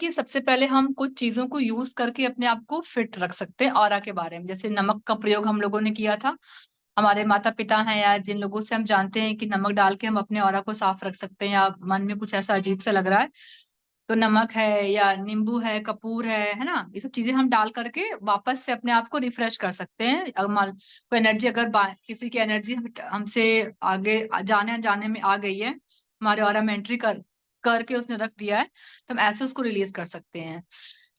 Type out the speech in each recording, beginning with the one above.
कि सबसे पहले हम कुछ चीजों को यूज करके अपने आप को फिट रख सकते हैं ऑरा के बारे में। जैसे नमक का प्रयोग हम लोगों ने किया था। हमारे माता पिता हैं या जिन लोगों से हम जानते हैं कि नमक डाल के हम अपने ऑरा को साफ रख सकते हैं, या मन में कुछ ऐसा अजीब सा लग रहा है तो नमक है या नींबू है, कपूर है ना, ये सब चीजें हम डाल करके वापस से अपने आप को रिफ्रेश कर सकते हैं। अगर मान कोई एनर्जी, अगर किसी की एनर्जी हमसे आगे जाने जाने में आ गई है, हमारे ऑरा में एंट्री करके उसने रख दिया है, तो हम ऐसे उसको रिलीज कर सकते हैं।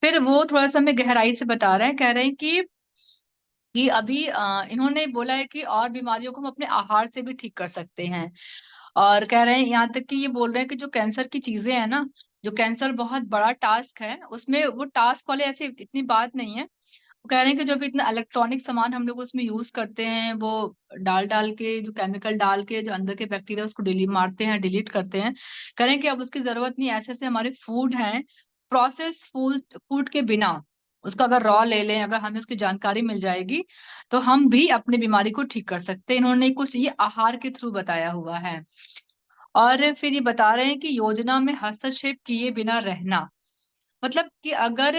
फिर वो थोड़ा सा हमें गहराई से बता रहे हैं, कह रहे हैं कि अभी इन्होंने बोला है कि और बीमारियों को हम अपने आहार से भी ठीक कर सकते हैं। और कह रहे हैं, यहाँ तक कि ये बोल रहे हैं कि जो कैंसर की चीजें हैं ना, जो कैंसर बहुत बड़ा टास्क है, उसमें वो टास्क वाले ऐसे इतनी बात नहीं है। वो कह रहे हैं कि जो भी इतना इलेक्ट्रॉनिक सामान हम लोग उसमें यूज करते हैं, वो डाल डाल के, जो केमिकल डाल के जो अंदर के बैक्टीरिया उसको डिलीट मारते हैं, डिलीट करते हैं। कह रहे हैं कि अब उसकी जरूरत नहीं। ऐसे ऐसे हमारे फूड हैं, प्रोसेस फूड फूड के बिना, उसका अगर रॉ ले लें, अगर हमें उसकी जानकारी मिल जाएगी तो हम भी अपनी बीमारी को ठीक कर सकते हैं। इन्होंने कुछ ये आहार के थ्रू बताया हुआ है। और फिर ये बता रहे हैं कि योजना में हस्तक्षेप किए बिना रहना। मतलब कि अगर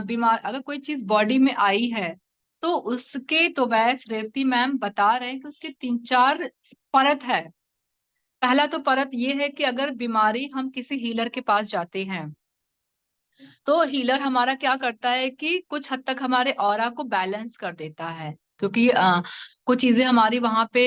बीमार, अगर कोई चीज बॉडी में आई है तो उसके, तो वैस रेवती मैम बता रहे हैं कि उसके 3-4 परत है। पहला तो परत ये है कि अगर बीमारी, हम किसी हीलर के पास जाते हैं तो हीलर हमारा क्या करता है कि कुछ हद तक हमारे ऑरा को बैलेंस कर देता है, क्योंकि कुछ चीजें हमारी वहां पे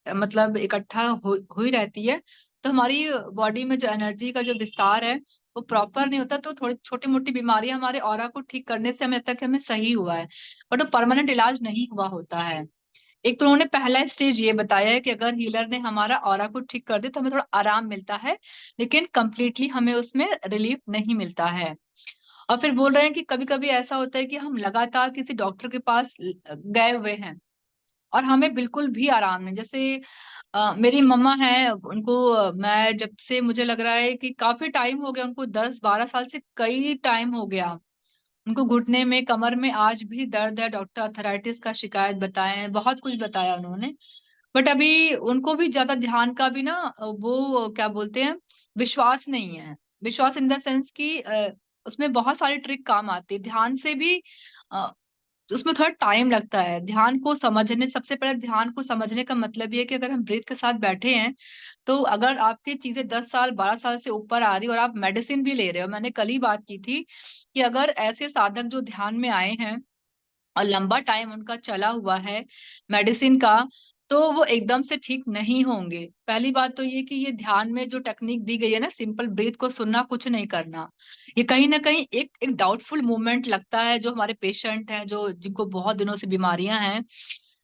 मतलब इकट्ठा हुई रहती है। तो हमारी बॉडी में जो एनर्जी का जो विस्तार है वो प्रॉपर नहीं होता, तो थोड़ी छोटी मोटी बीमारियां हमारे ऑरा को ठीक करने से हमें लगता है कि हमें सही हुआ है, बट वो परमानेंट इलाज नहीं हुआ होता है। एक तो उन्होंने पहला स्टेज ये बताया है कि अगर हीलर ने हमारा ऑरा को ठीक कर दे तो हमें थोड़ा आराम मिलता है, लेकिन कंप्लीटली हमें उसमें रिलीफ नहीं मिलता है। और फिर बोल रहे हैं कि कभी कभी ऐसा होता है कि हम लगातार किसी डॉक्टर के पास गए हुए हैं और हमें बिल्कुल भी आराम नहीं। जैसे मेरी मम्मा है, उनको मैं जब से, मुझे लग रहा है कि काफी टाइम हो गया, उनको 10-12 साल से कई टाइम हो गया। उनको घुटने में, कमर में आज भी दर्द है, डॉक्टर अर्थराइटिस का शिकायत बताए हैं, बहुत कुछ बताया उन्होंने। बट अभी उनको भी ज्यादा ध्यान का भी ना, वो क्या बोलते हैं, विश्वास नहीं है। विश्वास इन द सेंस कि उसमें बहुत सारी ट्रिक काम आती है, ध्यान से भी अ, उसमें थोड़ा टाइम लगता है ध्यान को समझने। सबसे पहले ध्यान को समझने का मतलब ये है कि अगर हम ब्रीथ के साथ बैठे हैं, तो अगर आपकी चीजें 10 साल 12 साल से ऊपर आ रही और आप मेडिसिन भी ले रहे हो, मैंने कल ही बात की थी कि अगर ऐसे साधक जो ध्यान में आए हैं और लंबा टाइम उनका चला हुआ है मेडिसिन का, तो वो एकदम से ठीक नहीं होंगे। पहली बात तो ये कि ये ध्यान में जो टेक्निक दी गई है ना, सिंपल ब्रीथ को सुनना, कुछ नहीं करना, ये कहीं ना कहीं एक एक डाउटफुल मूवमेंट लगता है। जो हमारे पेशेंट हैं, जो जिनको बहुत दिनों से बीमारियां हैं,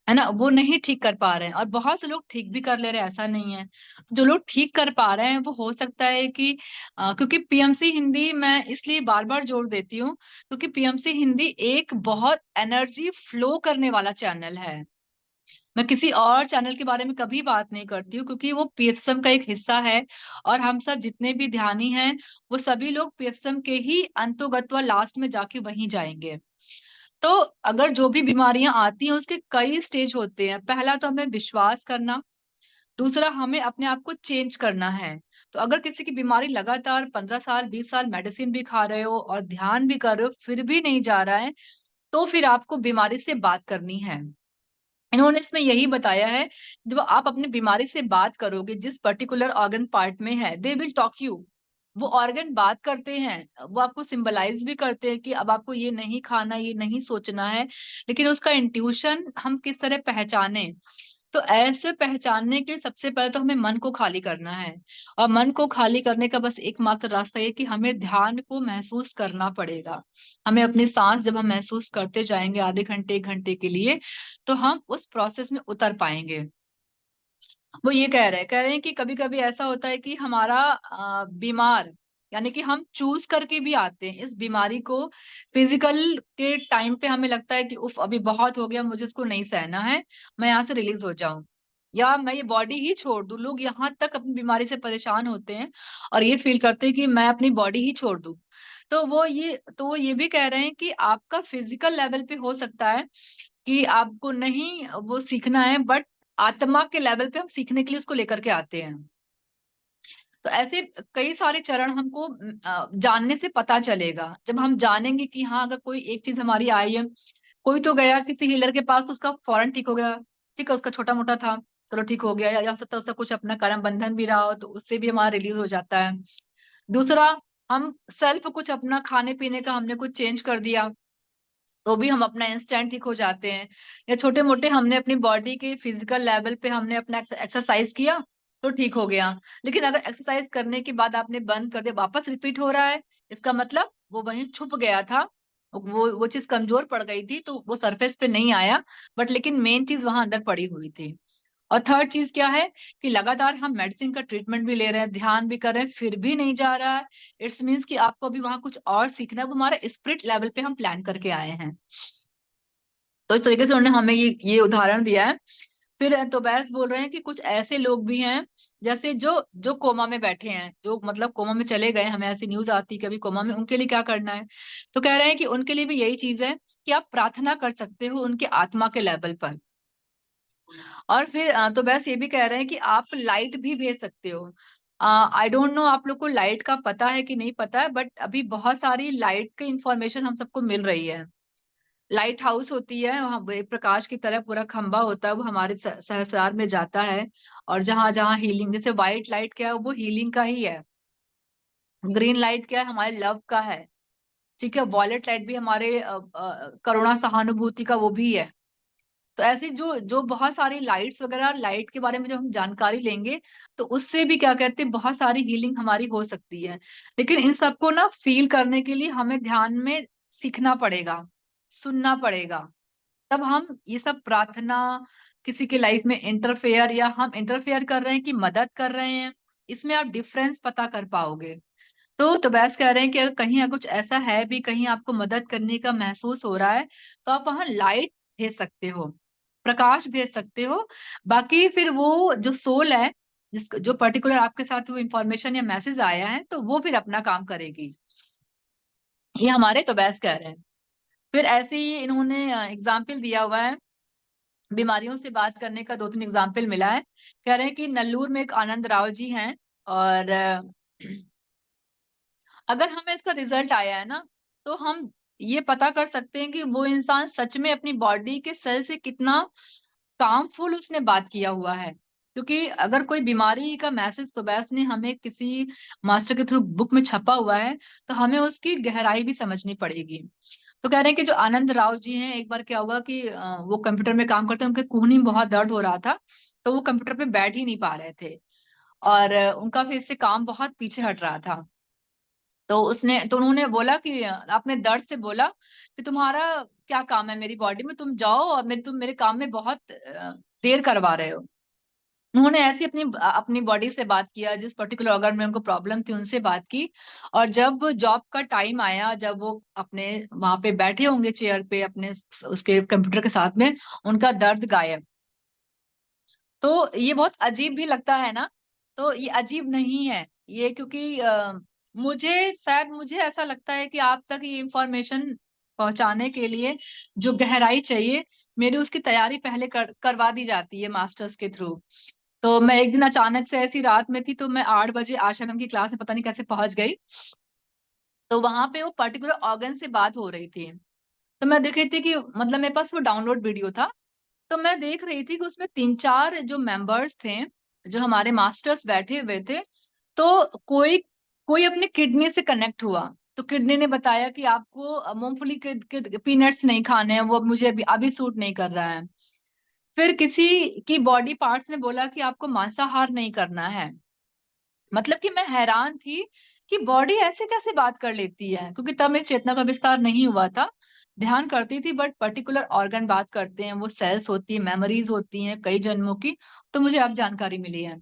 है ना, वो नहीं ठीक कर पा रहे हैं। और बहुत से लोग ठीक भी कर ले रहे हैं, ऐसा नहीं है। जो लोग ठीक कर पा रहे हैं, वो हो सकता है कि क्योंकि पीएमसी हिंदी मैं इसलिए बार बार जोर देती हूँ, क्योंकि पीएमसी हिंदी एक बहुत एनर्जी फ्लो करने वाला चैनल है। मैं किसी और चैनल के बारे में कभी बात नहीं करती हूँ, क्योंकि वो पीएसएम का एक हिस्सा है। और हम सब जितने भी ध्यानी हैं, वो सभी लोग पीएसएम के ही अंतोगत्वा लास्ट में जाके वहीं जाएंगे। तो अगर जो भी बीमारियां आती हैं उसके कई स्टेज होते हैं। पहला तो हमें विश्वास करना, दूसरा हमें अपने आप को चेंज करना है। तो अगर किसी की बीमारी लगातार 15 साल 20 साल मेडिसिन भी खा रहे हो और ध्यान भी कर रहे हो, फिर भी नहीं जा रहा है, तो फिर आपको बीमारी से बात करनी है। इन्होंने इसमें यही बताया है, जब आप अपनी बीमारी से बात करोगे, जिस पर्टिकुलर ऑर्गन पार्ट में है, दे विल टॉक यू। वो ऑर्गन बात करते हैं, वो आपको सिंबलाइज भी करते हैं कि अब आपको ये नहीं खाना, ये नहीं सोचना है। लेकिन उसका इंट्यूशन हम किस तरह पहचाने? तो ऐसे पहचानने के सबसे पहले तो हमें मन को खाली करना है। और मन को खाली करने का बस एकमात्र रास्ता ये कि हमें ध्यान को महसूस करना पड़ेगा। हमें अपनी सांस जब हम महसूस करते जाएंगे आधे घंटे 1 घंटे के लिए, तो हम उस प्रोसेस में उतर पाएंगे। वो ये कह रहे हैं कि कभी कभी ऐसा होता है कि हमारा बीमार, यानी कि हम चूज करके भी आते हैं इस बीमारी को। फिजिकल के टाइम पे हमें लगता है कि उफ, अभी बहुत हो गया, मुझे इसको नहीं सहना है, मैं यहाँ से रिलीज हो जाऊं, या मैं ये बॉडी ही छोड़ दूं। लोग यहाँ तक अपनी बीमारी से परेशान होते हैं और ये फील करते हैं कि मैं अपनी बॉडी ही छोड़ दूं। तो वो ये भी कह रहे हैं कि आपका फिजिकल लेवल पे हो सकता है कि आपको नहीं वो सीखना है, बट आत्मा के लेवल पे हम सीखने के लिए उसको लेकर के आते हैं। तो ऐसे कई सारे चरण हमको जानने से पता चलेगा। जब हम जानेंगे कि हाँ, अगर कोई एक चीज हमारी आई है, कोई तो गया किसी हीलर के पास तो उसका फौरन ठीक हो गया, ठीक है, उसका छोटा मोटा था, चलो ठीक हो गया, या हो सकता है उसका कुछ अपना कर्म बंधन भी रहा हो तो उससे भी हमारा रिलीज हो जाता है। दूसरा, हम सेल्फ कुछ अपना खाने पीने का हमने कुछ चेंज कर दिया तो भी हम अपना इंस्टेंट ठीक हो जाते हैं। या छोटे मोटे हमने अपनी बॉडी के फिजिकल लेवल पे हमने अपना एक्सरसाइज किया तो ठीक हो गया। लेकिन अगर एक्सरसाइज करने के बाद आपने बंद कर दिया, वापस रिपीट हो रहा है, इसका मतलब वो वहीं छुप गया था, वो चीज कमजोर पड़ गई थी तो वो सरफेस पे नहीं आया, बट लेकिन मेन चीज वहां अंदर पड़ी हुई थी। और थर्ड चीज क्या है कि लगातार हम मेडिसिन का ट्रीटमेंट भी ले रहे हैं, ध्यान भी कर रहे हैं, फिर भी नहीं जा रहा है, इट्स मीन्स कि आपको अभी वहां कुछ और सीखना है, वो हमारे स्पिरिट लेवल पे हम प्लान करके आए हैं। तो इस तरीके से उन्होंने हमें ये उदाहरण दिया है। फिर तो बैस बोल रहे हैं कि कुछ ऐसे लोग भी हैं जैसे जो जो कोमा में बैठे हैं, जो मतलब कोमा में चले गए, हमें ऐसी न्यूज आती है कभी कोमा में, उनके लिए क्या करना है। तो कह रहे हैं कि उनके लिए भी यही चीज है कि आप प्रार्थना कर सकते हो उनके आत्मा के लेवल पर। और फिर तो बस ये भी कह रहे हैं कि आप लाइट भी भेज सकते हो। आई डोंट नो आप लोग को लाइट का पता है कि नहीं पता है, बट अभी बहुत सारी लाइट की इंफॉर्मेशन हम सबको मिल रही है। लाइट हाउस होती है, वहाँ एक प्रकाश की तरह पूरा खंबा होता है, वो हमारे सहस्रार में जाता है। और जहां जहां हीलिंग, जैसे व्हाइट लाइट क्या है, वो हीलिंग का ही है। ग्रीन लाइट क्या है, हमारे लव का है। ठीक है, वॉयलेट लाइट भी हमारे करुणा सहानुभूति का वो भी है। तो ऐसी जो जो बहुत सारी लाइट्स वगैरह, लाइट के बारे में जब हम जानकारी लेंगे तो उससे भी क्या कहते हैं, बहुत सारी हीलिंग हमारी हो सकती है। लेकिन इन सबको ना फील करने के लिए हमें ध्यान में सीखना पड़ेगा, सुनना पड़ेगा। तब हम ये सब प्रार्थना, किसी के लाइफ में इंटरफेयर, या हम इंटरफेयर कर रहे हैं कि मदद कर रहे हैं, इसमें आप डिफरेंस पता कर पाओगे। तो बैस कह रहे हैं कि अगर कहीं कुछ ऐसा है भी, कहीं आपको मदद करने का महसूस हो रहा है, तो आप वहां लाइट भेज सकते हो, प्रकाश भेज सकते हो। बाकी फिर वो जो सोल है, जिस जो पर्टिकुलर आपके साथ वो इंफॉर्मेशन या मैसेज आया है, तो वो फिर अपना काम करेगी। ये हमारे तो बैस कह रहे हैं। फिर ऐसे ही इन्होंने एग्जाम्पल दिया हुआ है, बीमारियों से बात करने का दो तीन एग्जाम्पल मिला है। कह रहे हैं कि नल्लूर में एक आनंद राव जी हैं, और अगर हमें इसका रिजल्ट आया है ना, तो हम ये पता कर सकते हैं कि वो इंसान सच में अपनी बॉडी के सेल से कितना कामफुल उसने बात किया हुआ है। क्योंकि अगर कोई बीमारी का मैसेज सुबैस ने हमें किसी मास्टर के थ्रू बुक में छपा हुआ है, तो हमें उसकी गहराई भी समझनी पड़ेगी। तो कह रहे हैं कि जो आनंद राव जी हैं, एक बार क्या हुआ कि वो कंप्यूटर में काम करते हैं, उनके कूहनी में बहुत दर्द हो रहा था, तो वो कंप्यूटर पे बैठ ही नहीं पा रहे थे। और उनका फिर इससे काम बहुत पीछे हट रहा था। तो उन्होंने बोला कि अपने दर्द से बोला कि तुम्हारा क्या काम है मेरी बॉडी में, तुम जाओ, और तुम मेरे काम में बहुत देर करवा रहे हो। उन्होंने ऐसी अपनी अपनी बॉडी से बात किया, जिस पर्टिकुलर ऑर्गन में उनको प्रॉब्लम थी उनसे बात की। और जब जॉब का टाइम आया, जब वो अपने वहां पे बैठे होंगे चेयर पे अपने उसके कंप्यूटर के साथ में, उनका दर्द गायब। तो ये बहुत अजीब भी लगता है ना। तो ये अजीब नहीं है ये, क्योंकि मुझे ऐसा लगता है कि आप तक ये इंफॉर्मेशन पहुंचाने के लिए जो गहराई चाहिए, मेरी उसकी तैयारी पहले करवा दी जाती है मास्टर्स के थ्रू। तो मैं एक दिन अचानक से ऐसी रात में थी, तो मैं 8 बजे आशा मैम की क्लास में पता नहीं कैसे पहुंच गई। तो वहां पे वो पर्टिकुलर ऑर्गन से बात हो रही थी। तो मैं देख रही थी कि मतलब मेरे पास वो डाउनलोड वीडियो था। तो मैं देख रही थी कि उसमें 3 4 जो मेंबर्स थे, जो हमारे मास्टर्स बैठे हुए थे, तो कोई कोई अपने किडनी से कनेक्ट हुआ। तो किडनी ने बताया कि आपको मूंगफली के पीनट्स नहीं खाने हैं, वो अब मुझे अभी सूट नहीं कर रहा है। फिर किसी की बॉडी पार्ट्स ने बोला कि आपको मांसाहार नहीं करना है। मतलब कि मैं हैरान थी कि बॉडी ऐसे कैसे बात कर लेती है, क्योंकि तब मेरी चेतना का विस्तार नहीं हुआ था। ध्यान करती थी, बट पर्टिकुलर ऑर्गन बात करते हैं, वो सेल्स होती है, मेमोरीज होती हैं कई जन्मों की। तो मुझे अब जानकारी मिली है।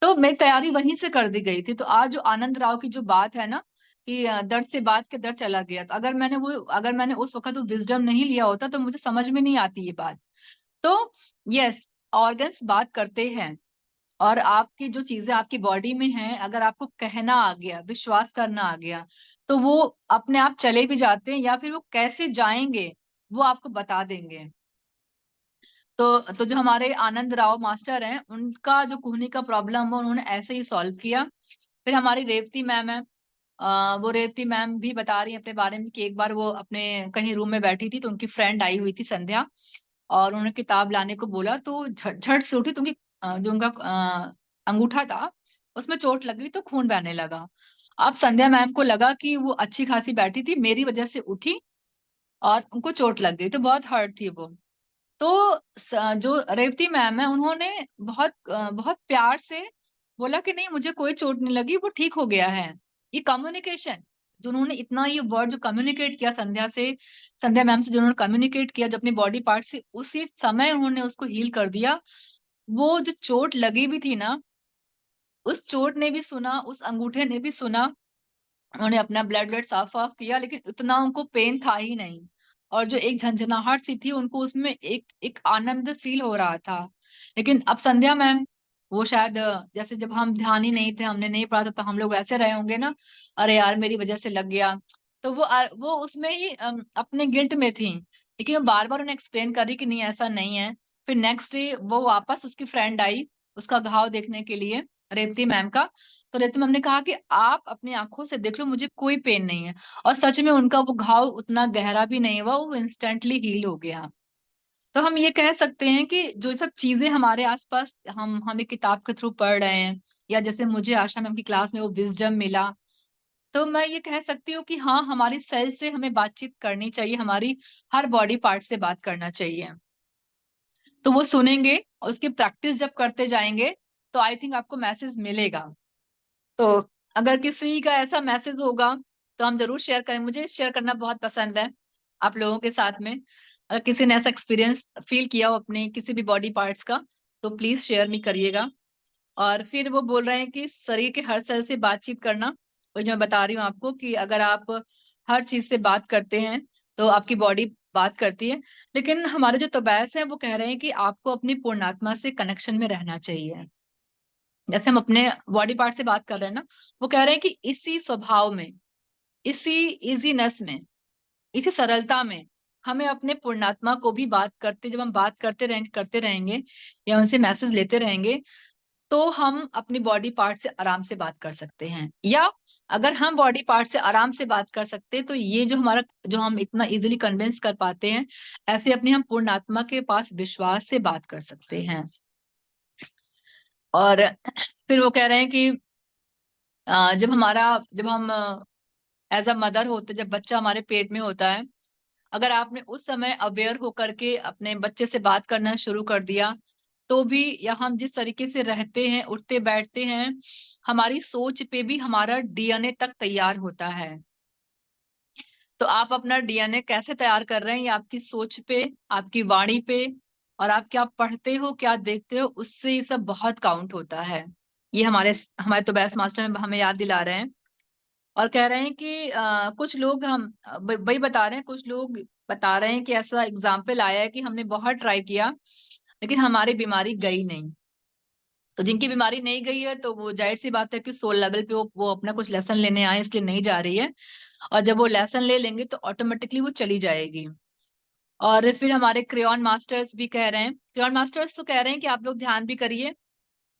तो मेरी तैयारी वहीं से कर दी गई थी। तो आज जो आनंद राव की जो बात है ना, कि दर्द से बात के दर्द चला गया, तो अगर मैंने उस वक्त वो विजडम नहीं लिया होता, तो मुझे समझ में नहीं आती ये बात। तो यस, ऑर्गन्स बात करते हैं। और आपकी जो चीजें आपकी बॉडी में हैं, अगर आपको कहना आ गया, विश्वास करना आ गया, तो वो अपने आप चले भी जाते हैं, या फिर वो कैसे जाएंगे वो आपको बता देंगे। तो जो हमारे आनंद राव मास्टर हैं, उनका जो कुहनी का प्रॉब्लम है, उन्होंने ऐसे ही सॉल्व किया। फिर हमारी रेवती मैम है, वो रेवती मैम भी बता रही है अपने बारे में कि एक बार वो अपने कहीं रूम में बैठी थी तो उनकी फ्रेंड आई हुई थी संध्या, और उन्होंने किताब लाने को बोला तो झट झट से उठी, तो उनकी जो उनका अंगूठा था उसमें चोट लग गई तो खून बहने लगा। अब संध्या मैम को लगा कि वो अच्छी खासी बैठी थी, मेरी वजह से उठी और उनको चोट लग गई, तो बहुत हर्ट थी वो। तो जो रेवती मैम है उन्होंने बहुत प्यार से बोला कि नहीं मुझे कोई चोट नहीं लगी, वो ठीक हो गया है। ये कम्युनिकेशन, जो उन्होंने इतना ये वर्ड जो कम्युनिकेट किया संध्या से, संध्या मैम से जो उन्होंने कम्युनिकेट किया जो अपने बॉडी पार्ट से, उसी समय उन्होंने उसको हील कर दिया। वो जो चोट लगी भी थी ना, उस चोट ने भी सुना, उस अंगूठे ने भी सुना, उन्होंने अपना ब्लड ब्लड साफ वाफ किया, लेकिन उतना उनको पेन था ही नहीं। और जो एक झंझनाहट सी थी उनको, उसमें एक एक आनंद फील हो रहा था। लेकिन अब संध्या मैम, वो शायद जैसे जब हम ध्यान ही नहीं थे, हमने नहीं पढ़ा था, तो हम लोग वैसे रहे होंगे ना, अरे यार मेरी वजह से लग गया। तो वो उसमें ही अपने गिल्ट में थी, लेकिन वो बार बार उन्हें एक्सप्लेन कर रही कि नहीं ऐसा नहीं है। फिर नेक्स्ट डे वो वापस उसकी फ्रेंड आई उसका घाव देखने के लिए, रेवती मैम का। तो रेवती मैम ने कहा कि आप अपनी आंखों से देख लो, मुझे कोई पेन नहीं है। और सच में उनका वो घाव उतना गहरा भी नहीं हुआ, वो इंस्टेंटली हील हो गया। तो हम ये कह सकते हैं कि जो सब चीजें हमारे आसपास हम एक किताब के थ्रू पढ़ रहे हैं, या जैसे मुझे आशा मैम की क्लास में वो विजडम मिला, तो मैं ये कह सकती हूँ कि हाँ, हमारी सेल से हमें बातचीत करनी चाहिए, हमारी हर बॉडी पार्ट से बात करना चाहिए। तो वो सुनेंगे और उसकी प्रैक्टिस जब करते जाएंगे तो आई थिंक आपको मैसेज मिलेगा। तो अगर किसी का ऐसा मैसेज होगा तो हम जरूर शेयर करें, मुझे शेयर करना बहुत पसंद है आप लोगों के साथ में। अगर किसी ने ऐसा एक्सपीरियंस फील किया हो अपने किसी भी बॉडी पार्ट्स का, तो प्लीज शेयर मी करिएगा। और फिर वो बोल रहे हैं कि शरीर के हर सेल से बातचीत करना, वही जो मैं बता रही हूँ आपको कि अगर आप हर चीज से बात करते हैं तो आपकी बॉडी बात करती है। लेकिन हमारे जो तबैस है वो कह रहे हैं कि आपको अपनी पूर्णात्मा से कनेक्शन में रहना चाहिए। जैसे हम अपने बॉडी पार्ट से बात कर रहे हैं ना, वो कह रहे हैं कि इसी स्वभाव में, इसी इजीनेस में, इसी सरलता में हमें अपने पूर्णात्मा को भी बात करते, जब हम बात करते रहेंगे या उनसे मैसेज लेते रहेंगे, तो हम अपनी बॉडी पार्ट से आराम से बात कर सकते हैं। या अगर हम बॉडी पार्ट से आराम से बात कर सकते हैं, तो ये जो हमारा, जो हम इतना इजीली कन्विंस कर पाते हैं, ऐसे अपने हम पूर्णात्मा के पास विश्वास से बात कर सकते हैं। और फिर वो कह रहे हैं कि जब हम एज अ मदर होते, जब बच्चा हमारे पेट में होता है, अगर आपने उस समय अवेयर होकर के अपने बच्चे से बात करना शुरू कर दिया, तो भी, या हम जिस तरीके से रहते हैं उठते बैठते हैं, हमारी सोच पे भी हमारा डीएनए तक तैयार होता है। तो आप अपना डीएनए कैसे तैयार कर रहे हैं, ये आपकी सोच पे, आपकी वाणी पे, और आप क्या पढ़ते हो क्या देखते हो, उससे ये सब बहुत काउंट होता है। ये हमारे हमारे तो बेस्ट मास्टर में हमें याद दिला रहे हैं। और कह रहे हैं कि कुछ लोग, हम वही बता रहे हैं, कुछ लोग बता रहे हैं कि ऐसा एग्जाम्पल आया है कि हमने बहुत ट्राई किया लेकिन हमारी बीमारी गई नहीं। तो जिनकी बीमारी नहीं गई है, तो वो जाहिर सी बात है कि सोल लेवल पे वो अपना कुछ लेसन लेने आए, इसलिए नहीं जा रही है। और जब वो लेसन ले लेंगे तो ऑटोमेटिकली वो चली जाएगी। और फिर हमारे क्रेयॉन मास्टर्स भी कह रहे हैं, क्रेयॉन मास्टर्स तो कह रहे हैं कि आप लोग ध्यान भी करिए,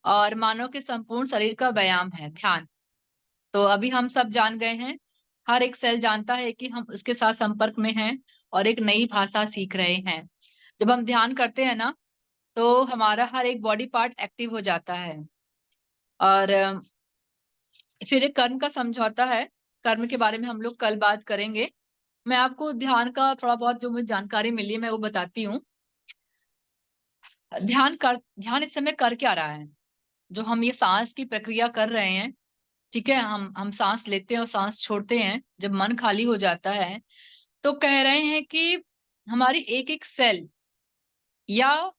और मानव के संपूर्ण शरीर का व्यायाम है ध्यान। तो अभी हम सब जान गए हैं, हर एक सेल जानता है कि हम उसके साथ संपर्क में हैं और एक नई भाषा सीख रहे हैं। जब हम ध्यान करते हैं ना, तो हमारा हर एक बॉडी पार्ट एक्टिव हो जाता है। और फिर एक कर्म का समझौता है, कर्म के बारे में हम लोग कल बात करेंगे। मैं आपको ध्यान का थोड़ा बहुत जो मुझे जानकारी मिली है मैं वो बताती हूँ। ध्यान इस समय कर क्या रहा है, जो हम ये सांस की प्रक्रिया कर रहे हैं, ठीक है, हम सांस लेते हैं और सांस छोड़ते हैं जब मन खाली हो जाता है, तो कह रहे हैं कि हमारी एक एक सेल, या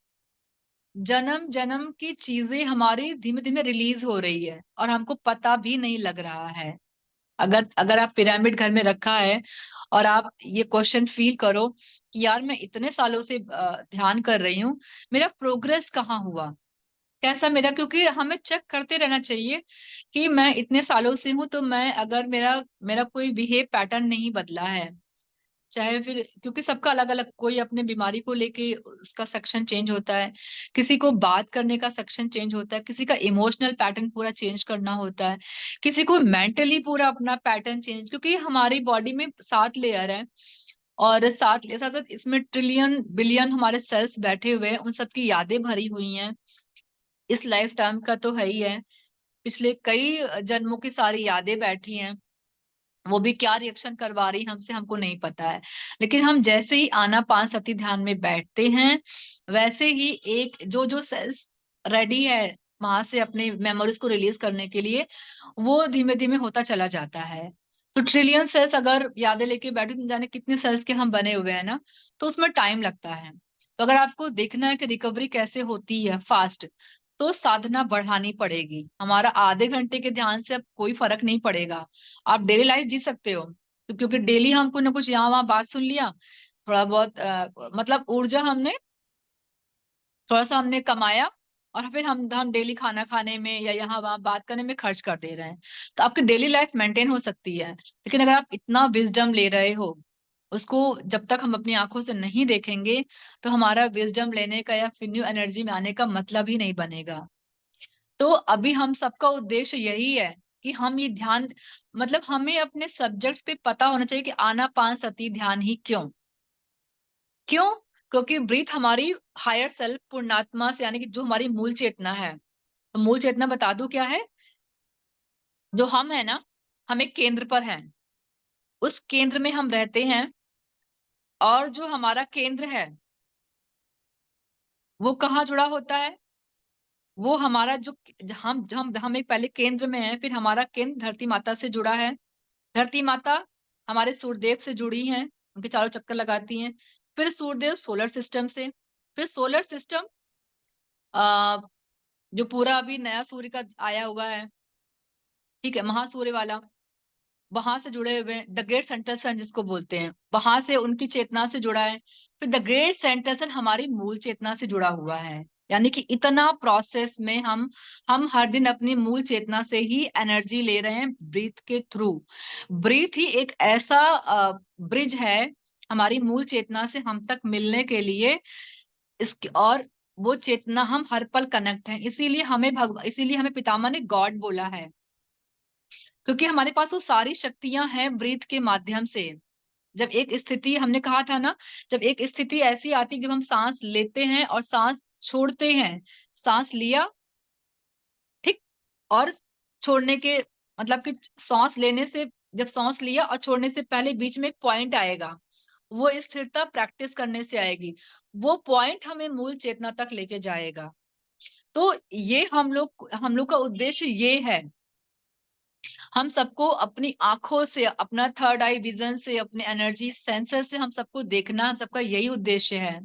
जन्म जन्म की चीजें हमारी धीमे धीमे रिलीज हो रही है और हमको पता भी नहीं लग रहा है। अगर अगर आप पिरामिड घर में रखा है और आप ये क्वेश्चन फील करो कि यार मैं इतने सालों से ध्यान कर रही हूँ, मेरा प्रोग्रेस कहाँ हुआ, कैसा मेरा, क्योंकि हमें चेक करते रहना चाहिए कि मैं इतने सालों से हूं, तो मैं, अगर मेरा मेरा कोई बिहेव पैटर्न नहीं बदला है, चाहे फिर, क्योंकि सबका अलग अलग, कोई अपने बीमारी को लेके उसका सेक्शन चेंज होता है, किसी को बात करने का सेक्शन चेंज होता है, किसी का इमोशनल पैटर्न पूरा चेंज करना होता है, किसी को मेंटली पूरा अपना पैटर्न चेंज, क्योंकि हमारी बॉडी में 7 लेयर है, और 7 साथ साथ इसमें ट्रिलियन बिलियन हमारे सेल्स बैठे हुए हैं, उन सबकी यादें भरी हुई हैं। इस लाइफ टाइम का तो है ही है, पिछले कई जन्मों की सारी यादें बैठी हैं, वो भी क्या रिएक्शन करवा रही हमसे हमको नहीं पता है। लेकिन हम जैसे ही आनापानसति ध्यान में बैठते हैं, वैसे ही एक जो जो सेल्स रेडी है वहां से अपने मेमोरीज को रिलीज करने के लिए, वो धीमे धीमे होता चला जाता है। तो ट्रिलियन सेल्स अगर यादें लेके बैठे, तो जाने कितने सेल्स के हम बने हुए हैं ना, तो उसमें टाइम लगता है। तो अगर आपको देखना है कि रिकवरी कैसे होती है फास्ट, तो साधना बढ़ानी पड़ेगी। हमारा आधे घंटे के ध्यान से अब कोई फर्क नहीं पड़ेगा। आप डेली लाइफ जी सकते हो, तो क्योंकि डेली हम कुछ ना कुछ यहाँ वहां बात सुन लिया, थोड़ा बहुत मतलब ऊर्जा हमने थोड़ा सा हमने कमाया, और फिर हम डेली खाना खाने में या यहाँ वहां बात करने में खर्च कर दे रहे हैं। तो आपकी डेली लाइफ मेंटेन हो सकती है, लेकिन अगर आप इतना विजडम ले रहे हो, उसको जब तक हम अपनी आंखों से नहीं देखेंगे, तो हमारा विजडम लेने का या फिर न्यू एनर्जी में आने का मतलब ही नहीं बनेगा। तो अभी हम सबका उद्देश्य यही है कि हम ये ध्यान, मतलब हमें अपने सब्जेक्ट्स पे पता होना चाहिए कि आनापानसति ध्यान ही क्यों, क्यों? क्योंकि ब्रीथ हमारी हायर सेल्फ पूर्णात्मा से, यानी कि जो हमारी मूल चेतना है, तो मूल चेतना बता दूं क्या है? जो हम है ना, हम एक केंद्र पर हैं, उस केंद्र में हम रहते हैं, और जो हमारा केंद्र है वो कहाँ जुड़ा होता है? वो हमारा जो हम एक पहले केंद्र में है, फिर हमारा केंद्र धरती माता से जुड़ा है। धरती माता हमारे सूर्यदेव से जुड़ी हैं, उनके चारों चक्कर लगाती हैं। फिर सूर्यदेव सोलर सिस्टम से, फिर सोलर सिस्टम आ, जो पूरा अभी नया सूर्य का आया हुआ है, ठीक है, महासूर्य वाला, वहां से जुड़े हुए हैं। द ग्रेट सेंट्रल सन जिसको बोलते हैं, वहां से उनकी चेतना से जुड़ा है। फिर द ग्रेट सेंट्रल सन हमारी मूल चेतना से जुड़ा हुआ है। यानी कि इतना प्रोसेस में हम हर दिन अपनी मूल चेतना से ही एनर्जी ले रहे हैं, ब्रीथ के थ्रू। ब्रीथ ही एक ऐसा ब्रिज है हमारी मूल चेतना से हम तक मिलने के लिए। इसके और वो चेतना हम हर पल कनेक्ट हैं, इसीलिए हमें पितामह ने गॉड बोला है, क्योंकि हमारे पास वो सारी शक्तियां हैं ब्रीथ के माध्यम से। जब एक स्थिति, हमने कहा था ना, जब एक स्थिति ऐसी आती है जब हम सांस लेते हैं और सांस छोड़ते हैं, सांस लिया, ठीक, और छोड़ने के, मतलब कि सांस लेने से, जब सांस लिया और छोड़ने से पहले बीच में एक पॉइंट आएगा, वो स्थिरता प्रैक्टिस करने से आएगी। वो पॉइंट हमें मूल चेतना तक लेके जाएगा। तो ये हम लोग का उद्देश्य ये है, हम सबको अपनी आंखों से, अपना थर्ड आई विजन से, अपने एनर्जी सेंसर से हम सबको देखना, हम सबका यही उद्देश्य है।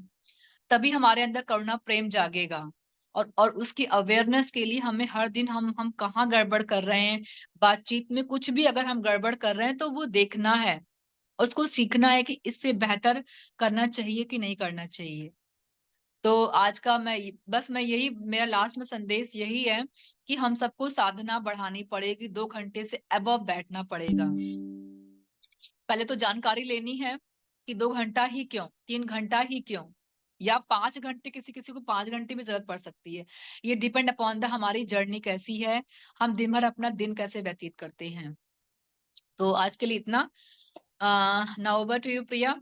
तभी हमारे अंदर करुणा प्रेम जागेगा। और उसकी अवेयरनेस के लिए हमें हर दिन हम कहाँ गड़बड़ कर रहे हैं, बातचीत में कुछ भी अगर हम गड़बड़ कर रहे हैं तो वो देखना है, उसको सीखना है कि इससे बेहतर करना चाहिए कि नहीं करना चाहिए। तो आज का बस मैं यही, मेरा लास्ट में संदेश यही है कि हम सबको साधना बढ़ानी पड़ेगी, 2 घंटे से अबव बैठना पड़ेगा। पहले तो जानकारी लेनी है कि 2 घंटा ही क्यों, 3 घंटा ही क्यों, या 5 घंटे, किसी किसी को 5 घंटे में जरूरत पड़ सकती है। ये डिपेंड अपॉन द हमारी जर्नी कैसी है, हम दिन भर अपना दिन कैसे व्यतीत करते हैं। तो आज के लिए इतना। Now over to you Priya.